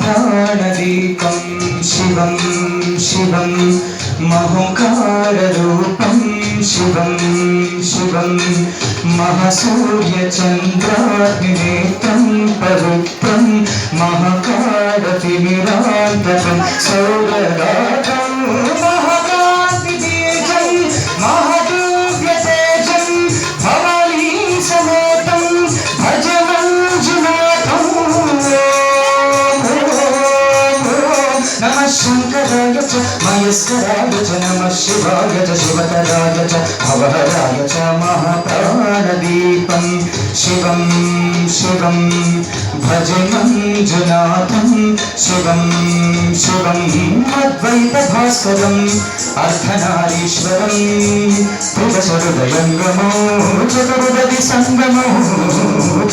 महाप्राणदीपं शिवं शिवं महोकाररूपं शिवं शिवं महासूर्यचन्द्राग्निनेत्रं पवित्रं महाकारतिमिरान्तकं सौररागं महाकान्तिबीजं महादिव्यतेजं भवानी समेतं भज मंजुनाथं। नमः शङ्कराय च महेश्वराय च नमः शिवाय च शिवतराय च भवहराय च महाप्राणदीपं शिवं शिवं भज मंजुनाथं शिवं शिवं अद्वैतभास्करम् अर्धनारीश्वरं त्रिदशहृदयङ्गमो चतुर्दधिसङ्गमो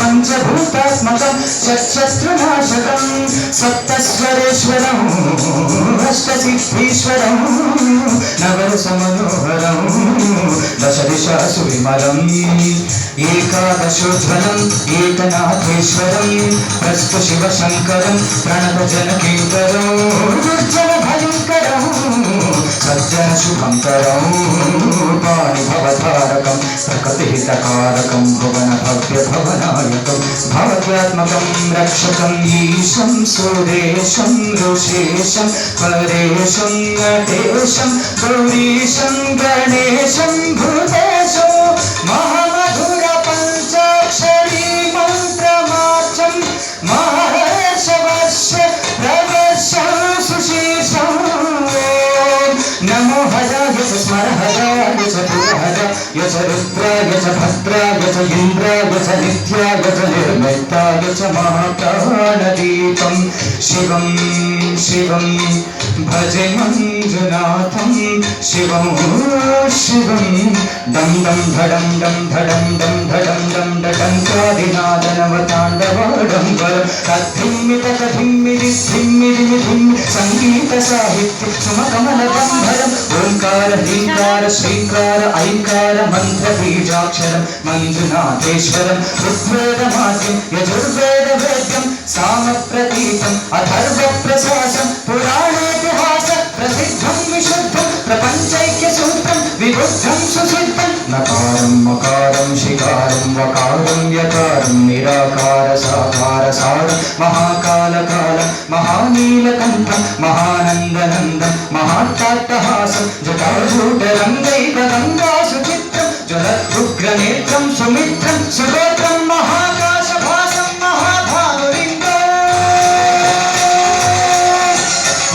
पञ्चभूतात्मकं षट्शत्रुनाशकं सप्तस्वरेश्वरं अष्टसिद्धीश्वरं नवरसमनोहरं दशदिशासु विमलम् एकादशोज्ज्वलम् एकनाथेश्वरं प्रस्तु शिवशङ्करं प्रणतजनकिङ्करं दुर्जनभयङ्करं सज्जन शुभंकरं पाणिभवतारकं प्रकृतिहितकारकं भुवनभव्यभवनायकं भवत्यात्मकं रक्षकं ईशं सुरेशं ऋषेशं परेशं नटेशं गौरीशं गणेशं भूतेशं महामधुर पञ्चाक्षरी मन्त्रमार्चं महर्षवर्ष प्रवर्षं सुशीर्षं। नमो हराय च स्मरहराय च पुरहराय च रुद्राय च भद्राय च इन्द्राय च नित्याय च निर्मिताय च महाप्राणदीपं शिवं शिवं भज मंजुनाथं शिवं शिवं दं दं धडं डं धडं डं धडं डं डटङ्कादिनादनवताण्डवाडम्बरं तद्धिम्मितकधिम्मिदिधिम्मिदिमिधिं सङ्गीतसाहित्य सुमकमलगन्धरम् ओंकार ह्रींकार श्रींकार ऐंकार मन्त्रबीजाक्षरं मंजुनाथेश्वरं ऋग्वेदमाद्यं यजुर्वेदवेद्यं सामप्रतीतम् अथर्वप्रशासं पुराणेतिहास प्रसिद्धं विशुद्धं प्रपञ्चैक्यसूत्रं विबुद्धं सुसिद्धं नकारं मकारं शिकारं वकारं यकारं निराकार साकार सारं महाकालकालं महानीलकण्ठं महानन्दनन्दं महाट्टाट्टहासं जटाजूटरङ्गैकगङ्गासुचित्रं ज्वलदुग्रनेत्रं सुमित्रं सुगोत्रं महाकाशभासं महाभानुलिङ्गं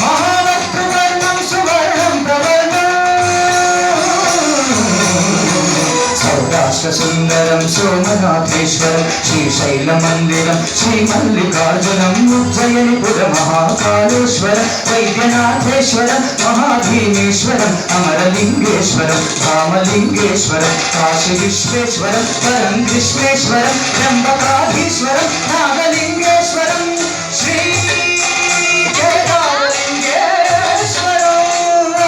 महावक्त्रवर्णं सुवर्णं प्रवर्णं सौराष्ट्रसुन्दरं सोमनाथेश्वरं श्रीशैलमन्दिरं श्रीमल्लिकार्जुनं उज्जयिनिपुरमहाकालेश्वरं वैद्यनाथेश्वरं महाभीमेश्वरं अमरलिङ्गेश्वरं रामलिङ्गेश्वरं काशीविश्वेश्वरं परं ग्रीष्मेश्वरं त्र्यम्बकाधीश्वरं नागलिङ्गेश्वरं श्रीकेदारलिङ्गेश्वरं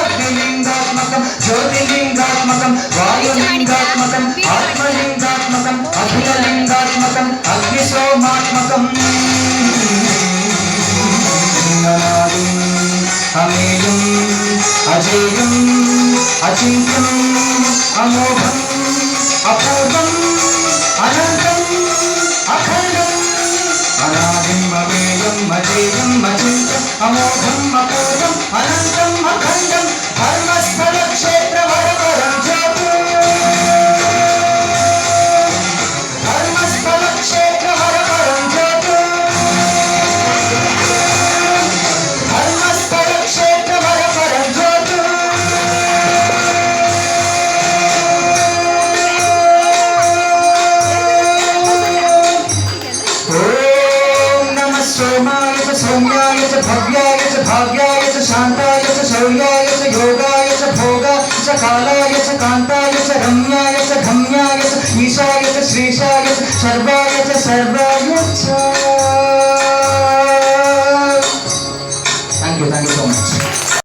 अग्निलिङ्गात्मकं ज्योतिर्लिङ्गात्मकं वायुलिङ्गात्मकम् आत्मलिङ्गात्मकम् अखिललिङ्गात्मकम् अग्निसोमात्मकम् अनादिम् अमेयम् अजेयम् अचिन्त्यम् अमोघम् अपूर्वम् अनन्तम् अखण्डम् अनादिम् अमेयम् अजेयम् अचिन्त्यम् अमोघम् अपूर्वम् अनन्तम् अखण्डम् धर्मस्थलक्षेत्रवरवरं ज्योतिः धर्मस्थलक्षेत्रवरवरं ज्योतिः धर्मस्थलक्षेत्रवरवरं ज्योतिः। ॐ नमः सोमाय च सौम्याय च भव्याय च भाग्याय च शान्ताय च शौर्याय च योगाय च भोगाय च कालाय च कान्ताय च रम्याय च गम्याय च ईशाय च श्रीशाय च सर्वाय च सर्वाय च